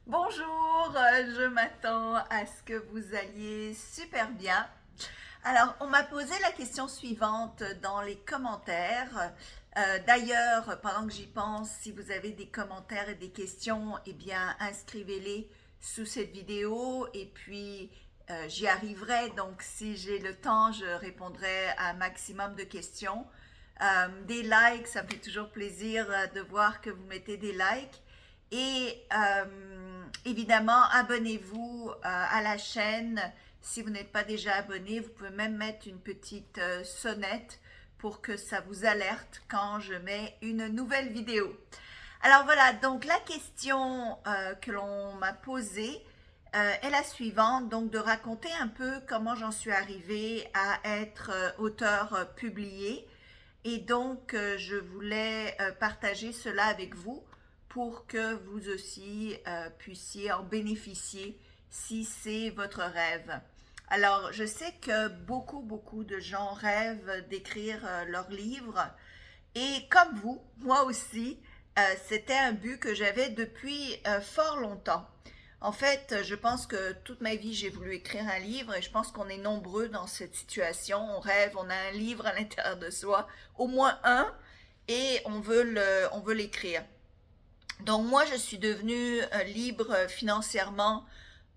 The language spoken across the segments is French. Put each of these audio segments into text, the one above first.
Bonjour, je m'attends à ce que vous alliez super bien. Alors, on m'a posé la question suivante dans les commentaires. D'ailleurs, pendant que j'y pense, si vous avez des commentaires et des questions, eh bien, inscrivez-les sous cette vidéo et puis j'y arriverai. Donc, si j'ai le temps, je répondrai à un maximum de questions. Des likes, ça me fait toujours plaisir de voir que vous mettez des likes. Et évidemment, abonnez-vous à la chaîne. Si vous n'êtes pas déjà abonné, vous pouvez même mettre une petite sonnette pour que ça vous alerte quand je mets une nouvelle vidéo. Alors voilà, donc la question que l'on m'a posée est la suivante, donc de raconter un peu comment j'en suis arrivée à être auteur publié. Et donc, je voulais partager cela avec vous pour que vous aussi puissiez en bénéficier si c'est votre rêve. Alors, je sais que beaucoup de gens rêvent d'écrire leurs livres et comme vous, moi aussi, c'était un but que j'avais depuis fort longtemps. En fait, je pense que toute ma vie, j'ai voulu écrire un livre et je pense qu'on est nombreux dans cette situation. On rêve, on a un livre à l'intérieur de soi, au moins un, et on veut l'écrire. Donc moi, je suis devenue libre financièrement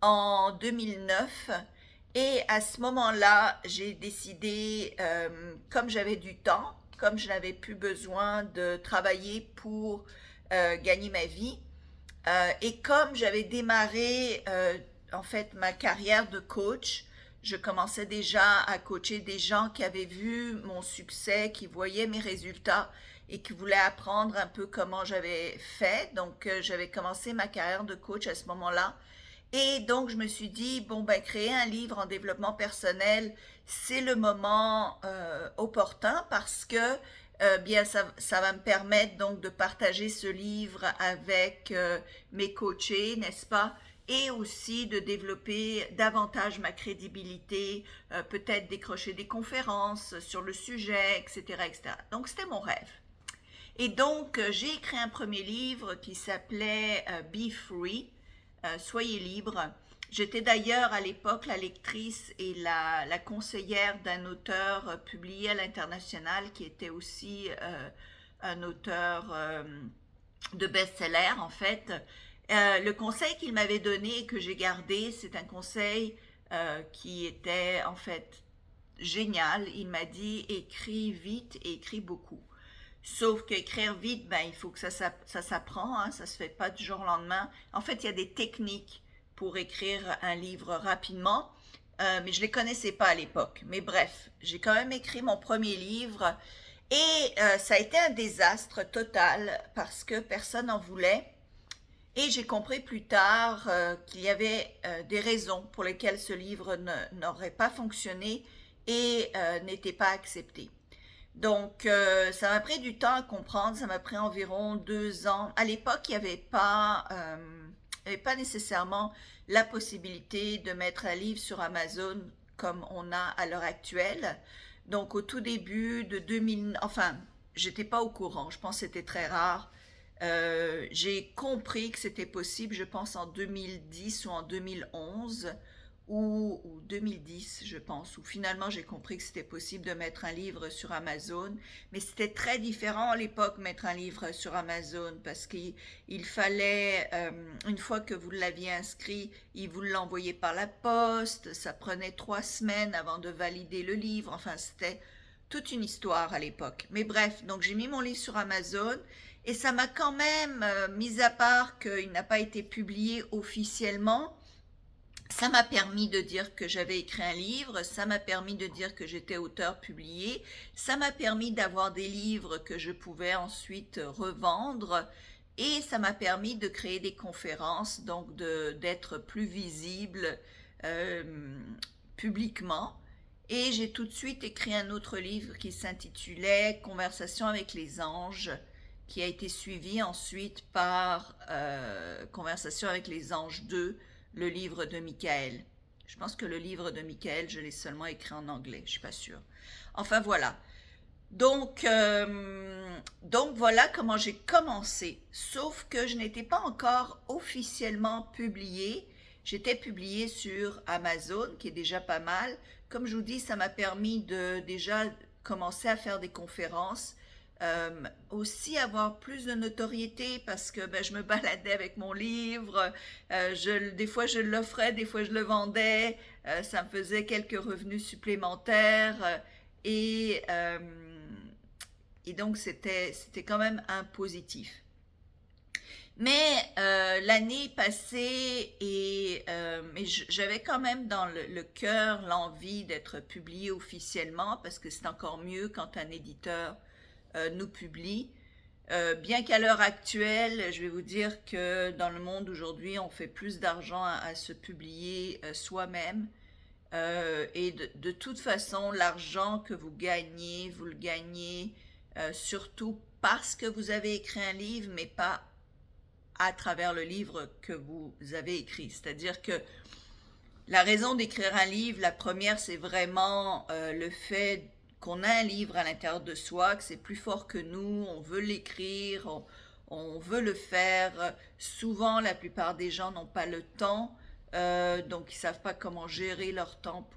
en 2009 et à ce moment-là, j'ai décidé, comme j'avais du temps, comme je n'avais plus besoin de travailler pour gagner ma vie, et comme j'avais démarré en fait ma carrière de coach, je commençais déjà à coacher des gens qui avaient vu mon succès, qui voyaient mes résultats et qui voulaient apprendre un peu comment j'avais fait. Donc j'avais commencé ma carrière de coach à ce moment-là. Et donc je me suis dit, bon ben créer un livre en développement personnel, c'est le moment opportun parce que bien ça va me permettre donc de partager ce livre avec mes coachés, n'est-ce pas? Et aussi de développer davantage ma crédibilité, peut-être décrocher des conférences sur le sujet, etc., etc. Donc c'était mon rêve. Et donc j'ai écrit un premier livre qui s'appelait Be Free, Soyez libre. J'étais d'ailleurs à l'époque la lectrice et la conseillère d'un auteur publié à l'international qui était aussi un auteur de best-seller en fait. Le conseil qu'il m'avait donné et que j'ai gardé, c'est un conseil qui était en fait génial. Il m'a dit écris vite et écris beaucoup. Sauf qu'écrire vite, ben, il faut que ça s'apprend, hein, ça se fait pas du jour au lendemain. En fait, il y a des techniques pour écrire un livre rapidement, mais je les connaissais pas à l'époque. Mais bref, j'ai quand même écrit mon premier livre et ça a été un désastre total parce que personne n'en voulait. Et j'ai compris plus tard qu'il y avait des raisons pour lesquelles ce livre n'aurait pas fonctionné et n'était pas accepté. Donc, ça m'a pris du temps à comprendre, ça m'a pris environ 2 ans. À l'époque, il n'y avait pas nécessairement la possibilité de mettre un livre sur Amazon comme on a à l'heure actuelle. Donc, au tout début de 2000, enfin, j'étais pas au courant, je pense que c'était très rare. J'ai compris que c'était possible, je pense en 2010 ou en 2011 ou 2010, je pense, où finalement j'ai compris que c'était possible de mettre un livre sur Amazon. Mais c'était très différent à l'époque, mettre un livre sur Amazon, parce qu'il fallait, une fois que vous l'aviez inscrit, il vous l'envoyait par la poste, ça prenait 3 semaines avant de valider le livre, enfin c'était toute une histoire à l'époque. Mais bref, donc j'ai mis mon livre sur Amazon et ça m'a quand même, mis à part qu'il n'a pas été publié officiellement, ça m'a permis de dire que j'avais écrit un livre, ça m'a permis de dire que j'étais auteur publié, ça m'a permis d'avoir des livres que je pouvais ensuite revendre et ça m'a permis de créer des conférences, donc d'être plus visible euh, publiquement. Et j'ai tout de suite écrit un autre livre qui s'intitulait Conversation avec les anges, qui a été suivi ensuite par Conversation avec les anges 2, le livre de Michael. Je pense que le livre de Michael, je l'ai seulement écrit en anglais, je suis pas sûre. Enfin voilà. Donc voilà comment j'ai commencé. Sauf que je n'étais pas encore officiellement publiée. J'étais publiée sur Amazon, qui est déjà pas mal. Comme je vous dis, ça m'a permis de déjà commencer à faire des conférences. Aussi avoir plus de notoriété parce que je me baladais avec mon livre. Des fois je l'offrais, des fois je le vendais. Ça me faisait quelques revenus supplémentaires. Et, euh, et donc, c'était quand même un positif. Mais l'année passée, mais j'avais quand même dans le cœur l'envie d'être publié officiellement parce que c'est encore mieux quand un éditeur nous publie. Bien qu'à l'heure actuelle, je vais vous dire que dans le monde aujourd'hui, on fait plus d'argent à se publier soi-même. Et de toute façon, l'argent que vous gagnez, vous le gagnez surtout parce que vous avez écrit un livre, mais pas à travers le livre que vous avez écrit. C'est-à-dire que la raison d'écrire un livre, la première, c'est vraiment le fait qu'on a un livre à l'intérieur de soi, que c'est plus fort que nous, on veut l'écrire, on veut le faire. Souvent, la plupart des gens n'ont pas le temps, donc ils ne savent pas comment gérer leur temps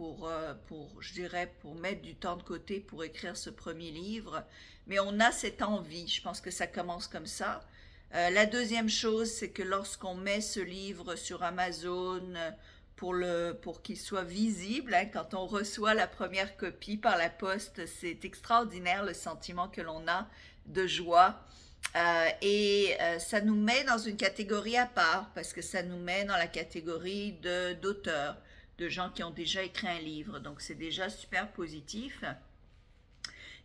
je dirais, pour mettre du temps de côté pour écrire ce premier livre. Mais on a cette envie, je pense que ça commence comme ça. La deuxième chose, c'est que lorsqu'on met ce livre sur Amazon pour qu'il soit visible, hein, quand on reçoit la première copie par la poste, c'est extraordinaire le sentiment que l'on a de joie. Ça nous met dans une catégorie à part, parce que ça nous met dans la catégorie d'auteurs, de gens qui ont déjà écrit un livre. Donc c'est déjà super positif.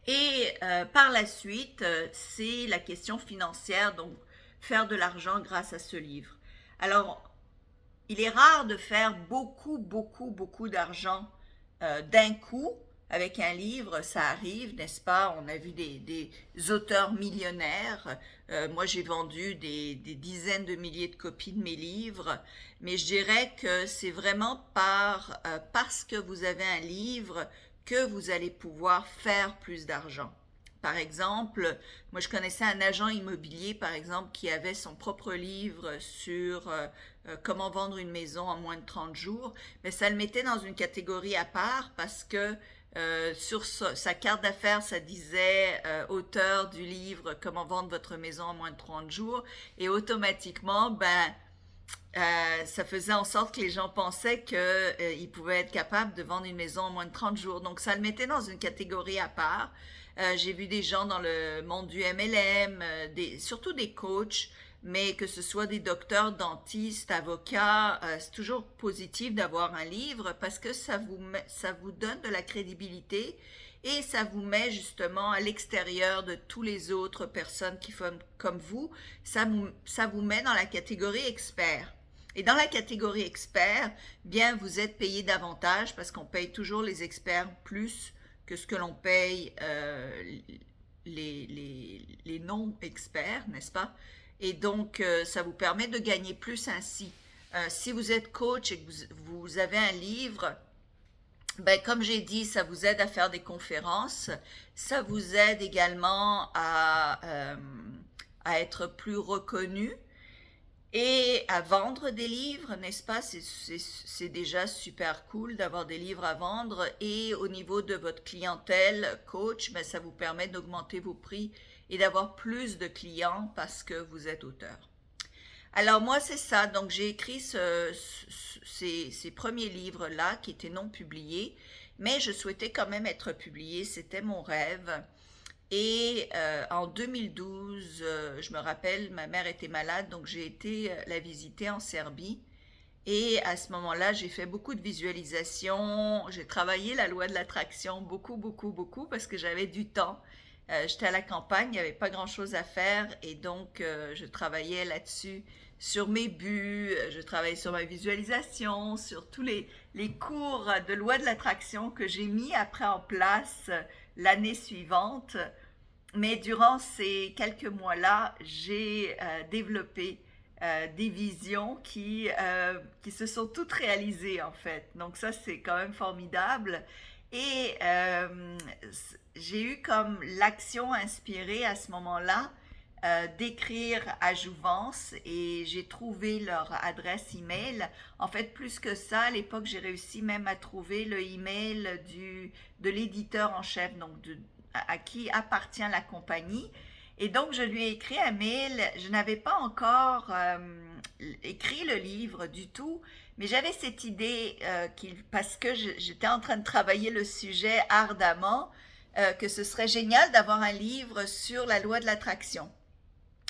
Et par la suite, c'est la question financière, donc faire de l'argent grâce à ce livre. Alors, il est rare de faire beaucoup, beaucoup, beaucoup d'argent d'un coup avec un livre, ça arrive, n'est-ce pas? On a vu des auteurs millionnaires. Moi, j'ai vendu des dizaines de milliers de copies de mes livres, mais je dirais que c'est vraiment parce que vous avez un livre que vous allez pouvoir faire plus d'argent. Par exemple, moi je connaissais un agent immobilier, par exemple, qui avait son propre livre sur comment vendre une maison en moins de 30 jours, mais ça le mettait dans une catégorie à part parce que sur sa carte d'affaires, ça disait auteur du livre Comment vendre votre maison en moins de 30 jours, et automatiquement, ça faisait en sorte que les gens pensaient qu'ils pouvaient être capables de vendre une maison en moins de 30 jours. Donc ça le mettait dans une catégorie à part. J'ai vu des gens dans le monde du MLM, surtout des coachs, mais que ce soit des docteurs, dentistes, avocats, c'est toujours positif d'avoir un livre parce que ça vous donne de la crédibilité et ça vous met justement à l'extérieur de tous les autres personnes qui font comme vous. Ça vous met dans la catégorie expert. Et dans la catégorie expert, bien vous êtes payé davantage parce qu'on paye toujours les experts plus que ce que l'on paye les non-experts, n'est-ce pas? Et donc, ça vous permet de gagner plus ainsi. Si vous êtes coach et que vous avez un livre, comme j'ai dit, ça vous aide à faire des conférences. Ça vous aide également à être plus reconnu et à vendre des livres, n'est-ce pas? C'est déjà super cool d'avoir des livres à vendre. Et au niveau de votre clientèle coach, ça vous permet d'augmenter vos prix et d'avoir plus de clients parce que vous êtes auteur. Alors moi, c'est ça. Donc j'ai écrit ces premiers livres-là qui étaient non publiés, mais je souhaitais quand même être publié. C'était mon rêve. Et en 2012, je me rappelle, ma mère était malade, donc j'ai été la visiter en Serbie. Et à ce moment-là, j'ai fait beaucoup de visualisations. J'ai travaillé la loi de l'attraction beaucoup, beaucoup, beaucoup parce que j'avais du temps. J'étais à la campagne, il n'y avait pas grand-chose à faire et donc je travaillais là-dessus, sur mes buts, je travaillais sur ma visualisation, sur tous les cours de loi de l'attraction que j'ai mis après en place l'année suivante. Mais durant ces quelques mois-là, j'ai développé des visions qui se sont toutes réalisées en fait. Donc ça, c'est quand même formidable. Et j'ai eu comme l'action inspirée à ce moment-là d'écrire à Jouvence et j'ai trouvé leur adresse email. En fait, plus que ça, à l'époque, j'ai réussi même à trouver le email de l'éditeur en chef, donc à qui appartient la compagnie. Et donc, je lui ai écrit un mail. Je n'avais pas encore écrit le livre du tout, mais j'avais cette idée, parce que j'étais en train de travailler le sujet ardemment, que ce serait génial d'avoir un livre sur la loi de l'attraction.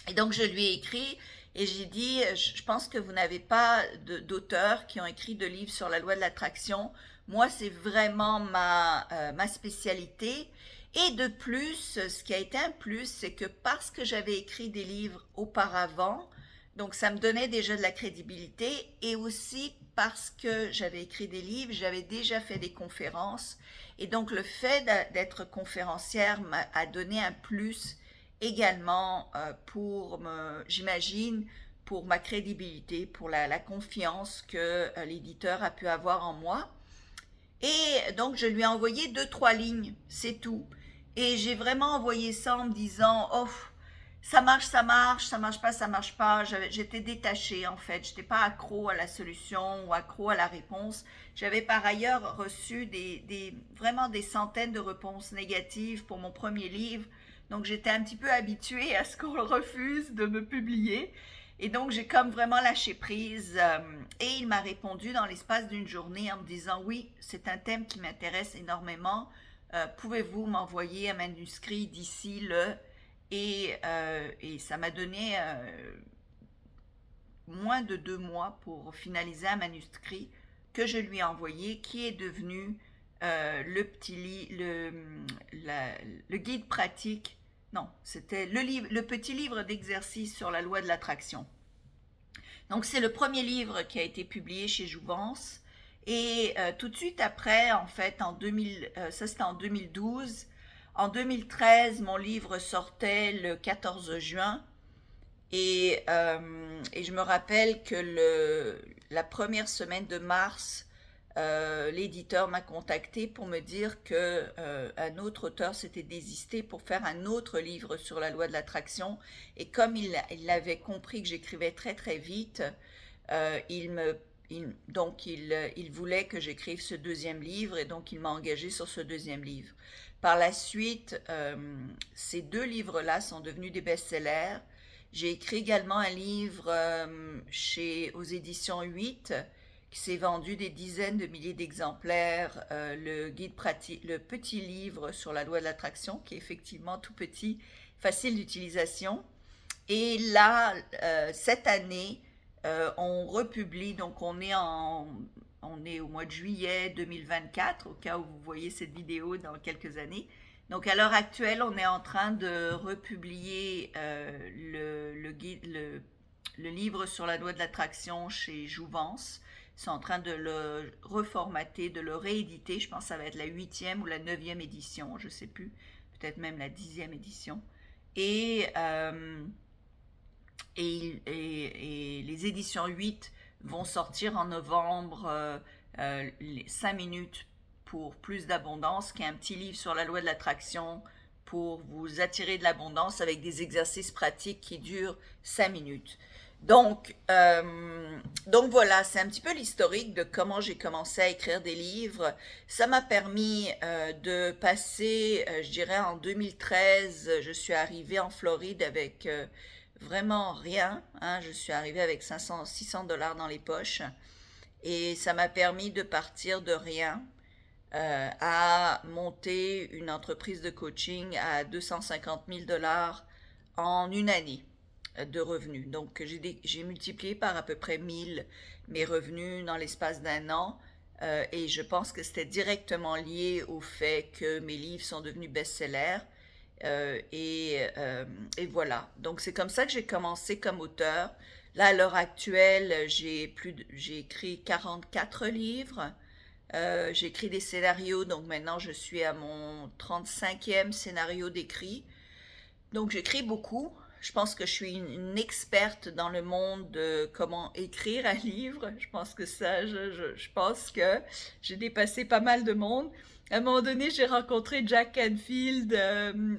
Et donc, je lui ai écrit et j'ai dit, je pense que vous n'avez pas d'auteurs qui ont écrit de livres sur la loi de l'attraction. Moi, c'est vraiment ma spécialité. Et de plus, ce qui a été un plus, c'est que parce que j'avais écrit des livres auparavant, donc ça me donnait déjà de la crédibilité, et aussi parce que j'avais écrit des livres, j'avais déjà fait des conférences, et donc le fait d'être conférencière m'a donné un plus également j'imagine, pour ma crédibilité, pour la confiance que l'éditeur a pu avoir en moi. Et donc, je lui ai envoyé 2, 3 lignes, c'est tout. Et j'ai vraiment envoyé ça en me disant, oh, ça marche, ça marche pas, ça marche pas. J'étais détachée en fait, j'étais pas accro à la solution ou accro à la réponse. J'avais par ailleurs reçu vraiment des centaines de réponses négatives pour mon premier livre. Donc j'étais un petit peu habituée à ce qu'on refuse de me publier. Et donc j'ai comme vraiment lâché prise et il m'a répondu dans l'espace d'une journée en me disant oui, c'est un thème qui m'intéresse énormément. Pouvez-vous m'envoyer un manuscrit d'ici le et ça m'a donné moins de 2 mois pour finaliser un manuscrit que je lui ai envoyé, qui est devenu le guide pratique. Non, c'était le petit livre d'exercice sur la loi de l'attraction. Donc c'est le premier livre qui a été publié chez Jouvence. Et tout de suite après, en fait, ça c'était en 2012. En 2013, mon livre sortait le 14 juin. Et je me rappelle que la première semaine de mars, l'éditeur m'a contacté pour me dire que un autre auteur s'était désisté pour faire un autre livre sur la loi de l'attraction. Et comme il avait compris que j'écrivais très très vite, il voulait que j'écrive ce deuxième livre et donc il m'a engagé sur ce deuxième livre. Par la suite, ces 2 livres-là sont devenus des best-sellers. J'ai écrit également un livre aux éditions 8 qui s'est vendu des dizaines de milliers d'exemplaires, le guide pratique, le petit livre sur la loi de l'attraction, qui est effectivement tout petit, facile d'utilisation. Et là, cette année, on republie, donc on est au mois de juillet 2024, au cas où vous voyez cette vidéo dans quelques années. Donc à l'heure actuelle, on est en train de republier le livre sur la loi de l'attraction chez Jouvence. Ils sont en train de le reformater, de le rééditer. Je pense que ça va être la 8e ou la 9e édition, je ne sais plus. Peut-être même la 10e édition. Et les éditions 8 vont sortir en novembre, 5 minutes pour plus d'abondance, qui est un petit livre sur la loi de l'attraction pour vous attirer de l'abondance avec des exercices pratiques qui durent 5 minutes. Donc voilà, c'est un petit peu l'historique de comment j'ai commencé à écrire des livres. Ça m'a permis de passer, je dirais en 2013, je suis arrivée en Floride avec vraiment rien, hein. Je suis arrivée avec 500, 600 dollars dans les poches et ça m'a permis de partir de rien à monter une entreprise de coaching à 250 000 dollars en une année de revenus. Donc j'ai multiplié par à peu près 1000 mes revenus dans l'espace d'un an et je pense que c'était directement lié au fait que mes livres sont devenus best-sellers. Et voilà. Donc c'est comme ça que j'ai commencé comme auteur. Là, à l'heure actuelle, j'ai écrit 44 livres. J'ai écrit des scénarios, donc maintenant je suis à mon 35e scénario d'écrit. Donc j'écris beaucoup, je pense que je suis une experte dans le monde de comment écrire un livre. Je pense que ça, je pense que j'ai dépassé pas mal de monde. À un moment donné, j'ai rencontré Jack Canfield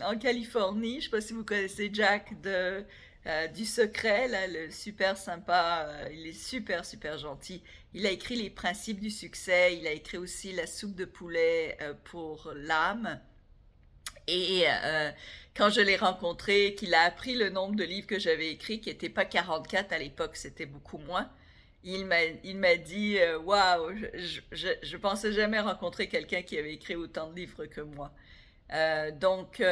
en Californie. Je ne sais pas si vous connaissez Jack du Secret, là, le super sympa. Il est super, super gentil. Il a écrit Les Principes du succès. Il a écrit aussi La soupe de poulet pour l'âme. Et quand je l'ai rencontré, qu'il a appris le nombre de livres que j'avais écrits, qui n'était pas 44 à l'époque, c'était beaucoup moins, il m'a dit waouh, je pensais jamais rencontrer quelqu'un qui avait écrit autant de livres que moi. Donc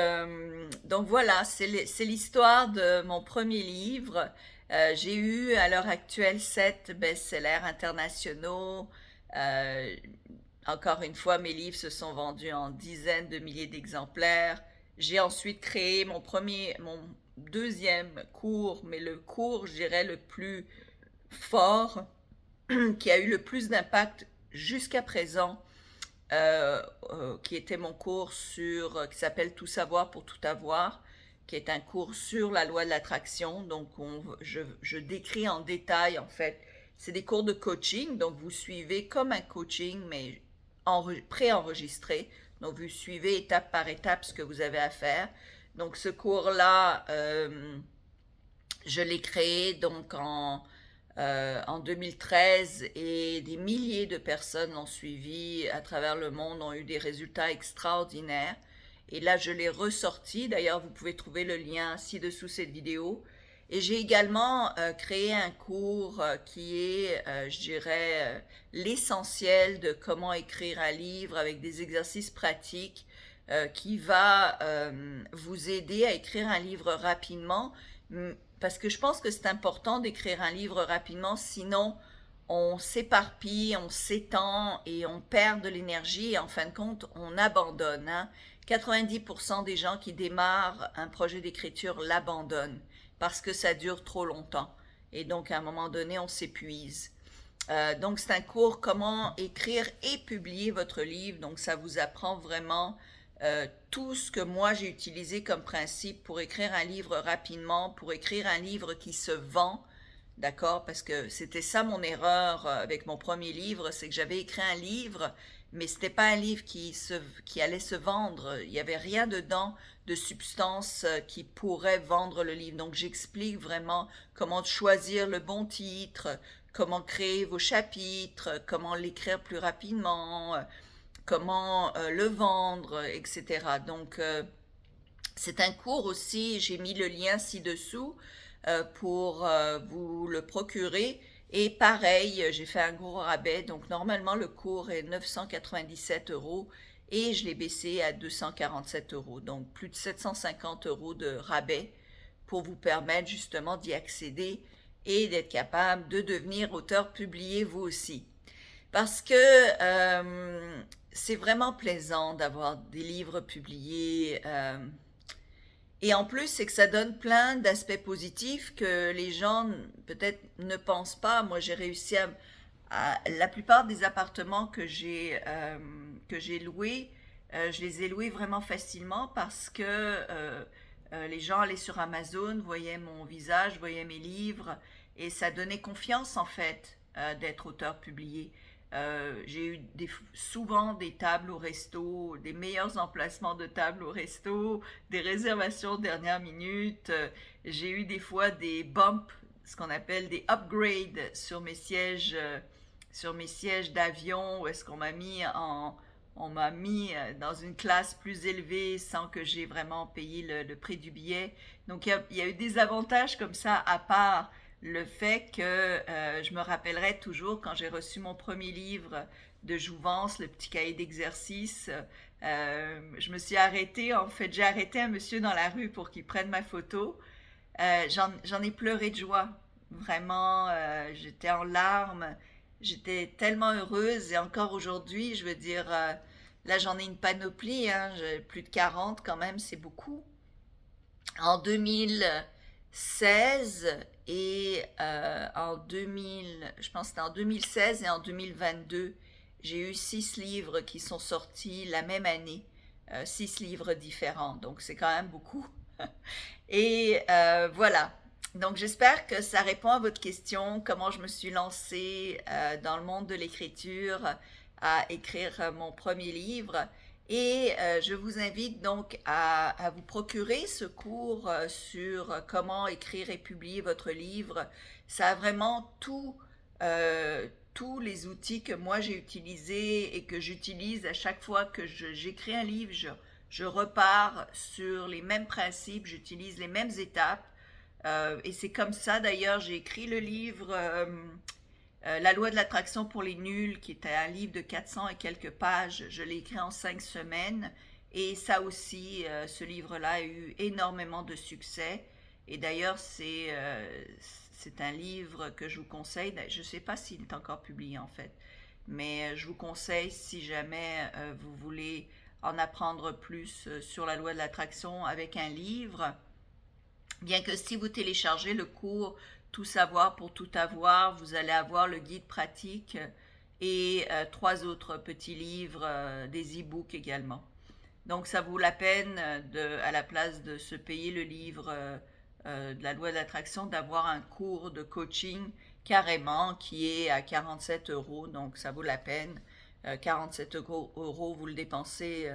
voilà, c'est l'histoire de mon premier livre. J'ai eu à l'heure actuelle 7 best-sellers internationaux. Euh, Encore une fois, mes livres se sont vendus en dizaines de milliers d'exemplaires. J'ai ensuite créé mon deuxième cours, mais le cours, je dirais, le plus fort, qui a eu le plus d'impact jusqu'à présent, qui était mon cours qui s'appelle Tout savoir pour tout avoir, qui est un cours sur la loi de l'attraction. Donc, je décris en détail, en fait, c'est des cours de coaching, donc vous suivez comme un coaching, mais préenregistré. Donc, vous suivez étape par étape ce que vous avez à faire. Donc, ce cours-là, je l'ai créé donc en 2013 et des milliers de personnes l'ont suivi à travers le monde, ont eu des résultats extraordinaires. Et là, je l'ai ressorti. D'ailleurs, vous pouvez trouver le lien ci-dessous cette vidéo. Et j'ai également créé un cours qui est, je dirais, l'essentiel de comment écrire un livre avec des exercices pratiques qui va vous aider à écrire un livre rapidement. Parce que je pense que c'est important d'écrire un livre rapidement, sinon on s'éparpille, on s'étend et on perd de l'énergie et en fin de compte, on abandonne. 90% des gens qui démarrent un projet d'écriture l'abandonnent parce que ça dure trop longtemps. Et donc, à un moment donné, on s'épuise. Donc, c'est un cours comment écrire et publier votre livre. Donc, ça vous apprend vraiment tout ce que moi j'ai utilisé comme principe pour écrire un livre rapidement, pour écrire un livre qui se vend, d'accord? Parce que c'était ça mon erreur avec mon premier livre, c'est que j'avais écrit un livre, mais c'était pas un livre qui allait se vendre. Il n'y avait rien dedans de substance qui pourrait vendre le livre. Donc j'explique vraiment comment choisir le bon titre, comment créer vos chapitres, comment l'écrire plus rapidement, comment le vendre, etc. Donc, c'est un cours aussi, j'ai mis le lien ci-dessous pour vous le procurer. Et pareil, j'ai fait un gros rabais, donc normalement le cours est 997 euros et je l'ai baissé à 247 euros, donc plus de 750 euros de rabais pour vous permettre justement d'y accéder et d'être capable de devenir auteur publié vous aussi. Parce que c'est vraiment plaisant d'avoir des livres publiés. Et en plus, c'est que ça donne plein d'aspects positifs que les gens peut-être ne pensent pas. Moi, j'ai réussi la plupart des appartements que j'ai loués, je les ai loués vraiment facilement parce que les gens allaient sur Amazon, voyaient mon visage, voyaient mes livres et ça donnait confiance en fait d'être auteur publié. J'ai eu souvent des tables au resto, des meilleurs emplacements de tables au resto, des réservations dernière minute. J'ai eu des fois des bumps, ce qu'on appelle des upgrades sur mes sièges d'avion, où est-ce qu'on on m'a mis dans une classe plus élevée sans que j'ai vraiment payé le prix du billet. Donc il y a eu des avantages comme ça à part le fait que je me rappellerai toujours quand j'ai reçu mon premier livre de Jouvence, le petit cahier d'exercice, je me suis arrêtée, en fait j'ai arrêté un monsieur dans la rue pour qu'il prenne ma photo. J'en ai pleuré de joie, vraiment, j'étais en larmes, j'étais tellement heureuse et encore aujourd'hui, je veux dire, là j'en ai une panoplie, j'ai plus de 40 quand même, c'est beaucoup. En 2016 et en 2000, je pense que c'était en 2016 et en 2022, j'ai eu 6 livres qui sont sortis la même année, 6 livres différents, donc c'est quand même beaucoup. Et voilà. Donc j'espère que ça répond à votre question, comment je me suis lancée dans le monde de l'écriture, à écrire mon premier livre. Et je vous invite donc à vous procurer ce cours sur comment écrire et publier votre livre. Ça a vraiment tous les outils que moi j'ai utilisés et que j'utilise à chaque fois que j'écris un livre. Je repars sur les mêmes principes, j'utilise les mêmes étapes. Et c'est comme ça d'ailleurs, j'ai écrit le livre La loi de l'attraction pour les nuls, qui était un livre de 400 et quelques pages. Je l'ai écrit en 5 semaines. Et ça aussi, ce livre-là a eu énormément de succès. Et d'ailleurs, c'est un livre que je vous conseille. Je ne sais pas s'il est encore publié en fait. Mais je vous conseille, si jamais vous voulez en apprendre plus sur la loi de l'attraction avec un livre, bien que si vous téléchargez le cours Tout savoir pour tout avoir, vous allez avoir le guide pratique et 3 autres petits livres, des e-books également. Donc ça vaut la peine, à la place de se payer le livre de la loi de l'attraction, d'avoir un cours de coaching carrément qui est à 47 euros. Donc ça vaut la peine. 47 euros, vous le dépensez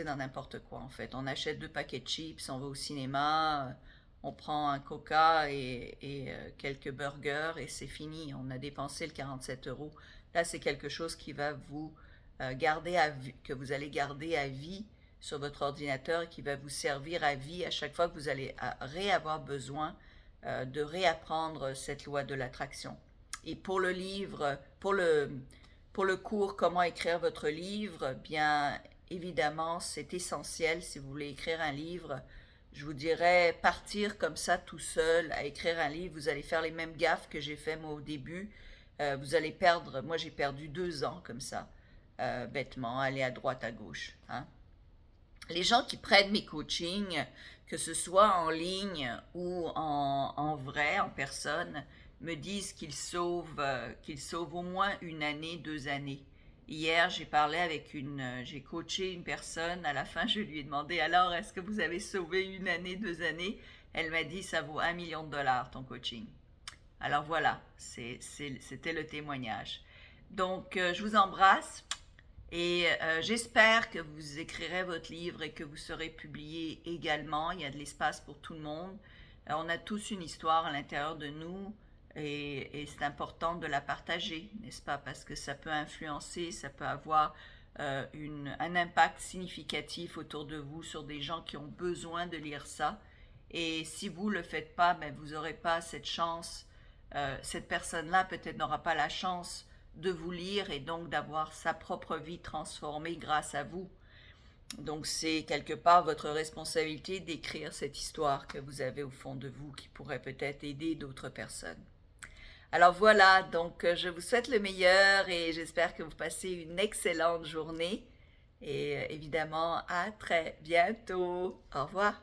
dans n'importe quoi en fait. On achète 2 paquets de chips, on va au cinéma, on prend un coca et quelques burgers et c'est fini. On a dépensé le 47 euros. Là, c'est quelque chose qui va vous garder à vie, que vous allez garder à vie sur votre ordinateur et qui va vous servir à vie à chaque fois que vous allez réavoir besoin de réapprendre cette loi de l'attraction. Et pour le livre, pour le cours Comment écrire votre livre, bien évidemment, c'est essentiel si vous voulez écrire un livre. Je vous dirais, partir comme ça tout seul à écrire un livre, vous allez faire les mêmes gaffes que j'ai fait moi au début. Vous allez perdre, moi j'ai perdu 2 ans comme ça, bêtement, aller à droite, à gauche. Hein. Les gens qui prennent mes coachings, que ce soit en ligne ou en vrai, en personne, me disent qu'ils sauvent au moins 1 année, 2 années. Hier, j'ai coaché une personne. À la fin, je lui ai demandé, alors, est-ce que vous avez sauvé 1 année, 2 années? Elle m'a dit, ça vaut 1 million de dollars ton coaching. Alors voilà, c'était le témoignage. Donc, je vous embrasse. Et j'espère que vous écrirez votre livre et que vous serez publié également. Il y a de l'espace pour tout le monde. On a tous une histoire à l'intérieur de nous et c'est important de la partager, n'est-ce pas? Parce que ça peut influencer, ça peut avoir un impact significatif autour de vous sur des gens qui ont besoin de lire ça. Et si vous ne le faites pas, ben, vous n'aurez pas cette chance. Cette personne-là peut-être n'aura pas la chance de vous lire et donc d'avoir sa propre vie transformée grâce à vous. Donc c'est quelque part votre responsabilité d'écrire cette histoire que vous avez au fond de vous qui pourrait peut-être aider d'autres personnes. Alors voilà, donc je vous souhaite le meilleur et j'espère que vous passez une excellente journée et évidemment à très bientôt. Au revoir.